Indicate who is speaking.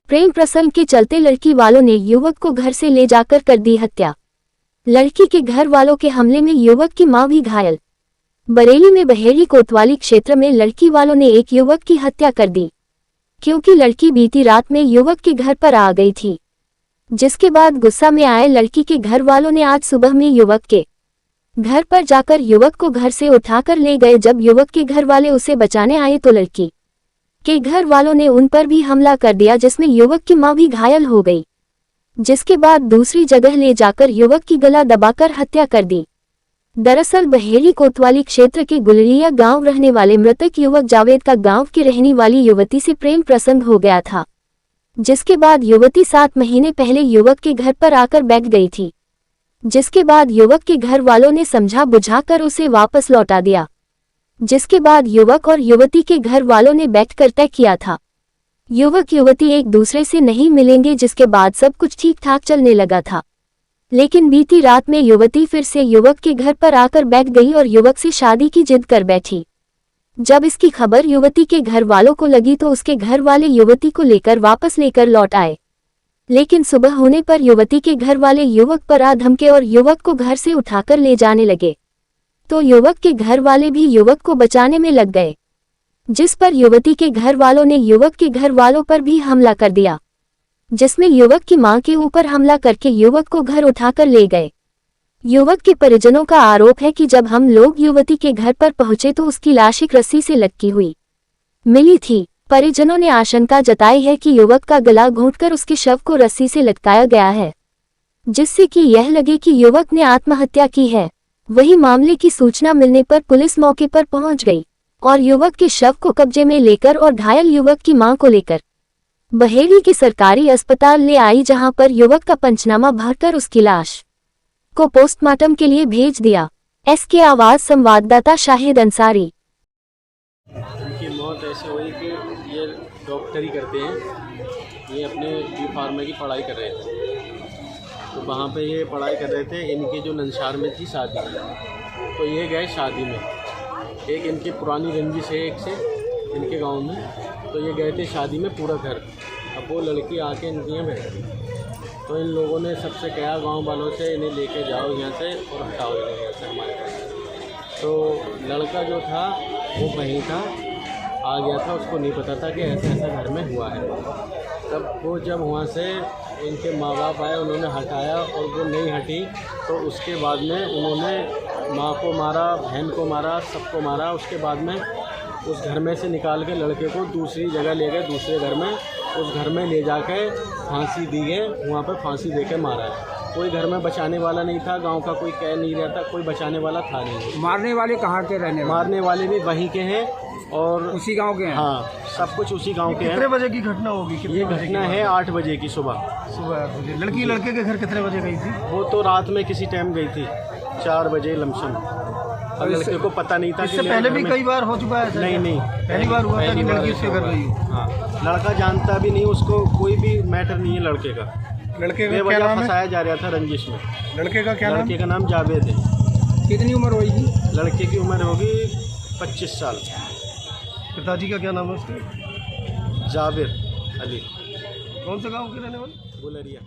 Speaker 1: प्रेम प्रसंग के चलते लड़की वालों ने युवक को घर से ले जाकर कर दी हत्या। लड़की के घर वालों के हमले में युवक की मां भी घायल। बरेली में बहेड़ी कोतवाली क्षेत्र में लड़की वालों ने एक युवक की हत्या कर दी, क्योंकि लड़की बीती रात में युवक के घर पर आ गई थी। जिसके बाद गुस्सा में आए लड़की के घर वालों ने आज सुबह में युवक के घर पर जाकर युवक को घर से उठाकर ले गए। जब युवक के घर वाले उसे बचाने आए तो लड़की के घर वालों ने उन पर भी हमला कर दिया, जिसमें युवक की मां भी घायल हो गई। जिसके बाद दूसरी जगह ले जाकर युवक की गला दबाकर हत्या कर दी। दरअसल बहेड़ी कोतवाली क्षेत्र के गुलरिया गांव रहने वाले मृतक युवक जावेद का गांव की रहने वाली युवती से प्रेम प्रसंग हो गया था, जिसके बाद युवती 7 महीने पहले युवक के घर पर आकर बैठ गई थी। जिसके बाद युवक के घर वालों ने समझा बुझाकर उसे वापस लौटा दिया। जिसके बाद युवक और युवती के घर वालों ने बैठकर तय किया था युवक युवती एक दूसरे से नहीं मिलेंगे, जिसके बाद सब कुछ ठीक ठाक चलने लगा था। लेकिन बीती रात में युवती फिर से युवक के घर पर आकर बैठ गई और युवक से शादी की जिद कर बैठी। जब इसकी खबर युवती के घर वालों को लगी तो उसके घर वाले युवती को लेकर वापस लेकर लौट आए। लेकिन सुबह होने पर युवती के घर वाले युवक पर आ धमके और युवक को घर से उठाकर ले जाने लगे, तो युवक के घर वाले भी युवक को बचाने में लग गए। जिस पर युवती के घर वालों ने युवक के घर वालों पर भी हमला कर दिया, जिसमें युवक की मां के ऊपर हमला करके युवक को घर उठाकर ले गए। युवक के परिजनों का आरोप है कि जब हम लोग युवती के घर पर पहुंचे तो उसकी लाश एक रस्सी से लटकी हुई मिली थी। परिजनों ने आशंका जताई है कि युवक का गला घोंटकर उसके शव को रस्सी से लटकाया गया है, जिससे कि यह लगे कि युवक ने आत्महत्या की है। वहीं मामले की सूचना मिलने पर पुलिस मौके पर पहुंच गई और युवक के शव को कब्जे में लेकर और घायल युवक की मां को लेकर बहेड़ी के सरकारी अस्पताल ले आई, जहां पर युवक का पंचनामा भरकर उसकी लाश को पोस्टमार्टम के लिए भेज दिया। एसके आवाज संवाददाता शाहिद अंसारी।
Speaker 2: उनकी मौत ऐसे हुई कि ये डॉक्टरी करते हैं, ये अपने बी फार्मा की पढ़ाई कर रहे थे, तो वहाँ पे ये पढ़ाई कर रहे थे। इनकी जो नंसार में थी शादी, तो ये गए शादी में। एक इनकी पुरानी रंजिश है एक से इनके गांव में, तो ये गए थे शादी में पूरा घर। अब वो लड़की आके इनके यहाँ बैठ गई, तो इन लोगों ने सबसे कहा गांव वालों से, इन्हें लेके जाओ यहाँ से और हटाओ इन्हें यहाँ से हमारे पास। तो लड़का जो था वो वहीं था, आ गया था, उसको नहीं पता था कि ऐसा ऐसा घर में हुआ है। तब वो जब वहाँ से इनके माँ बाप आए, उन्होंने हटाया और वो नहीं हटी, तो उसके बाद में उन्होंने माँ को मारा, बहन को मारा, सबको मारा। उसके बाद में उस घर में से निकाल के लड़के को दूसरी जगह ले गए, दूसरे घर में। उस घर में ले जाके फांसी दी है, वहाँ पर फांसी दे के मारा है। कोई घर में बचाने वाला नहीं था, गांव का कोई कह नहीं रहता, कोई बचाने वाला था नहीं।
Speaker 3: मारने वाले कहाँ के रहने वाले?
Speaker 2: मारने वाले भी वहीं के हैं और
Speaker 3: उसी गांव के हैं।
Speaker 2: हाँ, सब कुछ उसी गांव के हैं।
Speaker 4: कितने बजे की घटना होगी?
Speaker 2: ये घटना है 8 बजे की सुबह।
Speaker 4: 8 बजे। लड़की लड़के के घर कितने बजे गई थी?
Speaker 2: वो तो रात में किसी टाइम गई थी, 4 बजे लमसम। और लड़के को पता नहीं था।
Speaker 4: इससे पहले भी कई बार हो चुका है?
Speaker 2: नहीं,
Speaker 4: पहली बार हुआ था कि लड़की उसके घर गई?
Speaker 2: हाँ, लड़का जानता भी नहीं, उसको कोई भी मैटर नहीं है लड़के का।
Speaker 4: लड़के का क्या नाम है?
Speaker 2: फंसाया जा रहा था रंजिश में।
Speaker 4: लड़के का क्या नाम?
Speaker 2: लड़के का नाम जावेद है।
Speaker 3: कितनी उम्र होगी?
Speaker 2: लड़के की उम्र होगी 25 साल।
Speaker 4: पिताजी का क्या नाम है उसके?
Speaker 2: जावेद अली।
Speaker 4: कौन सा गांव के रहने वाले?
Speaker 2: गुलरिया।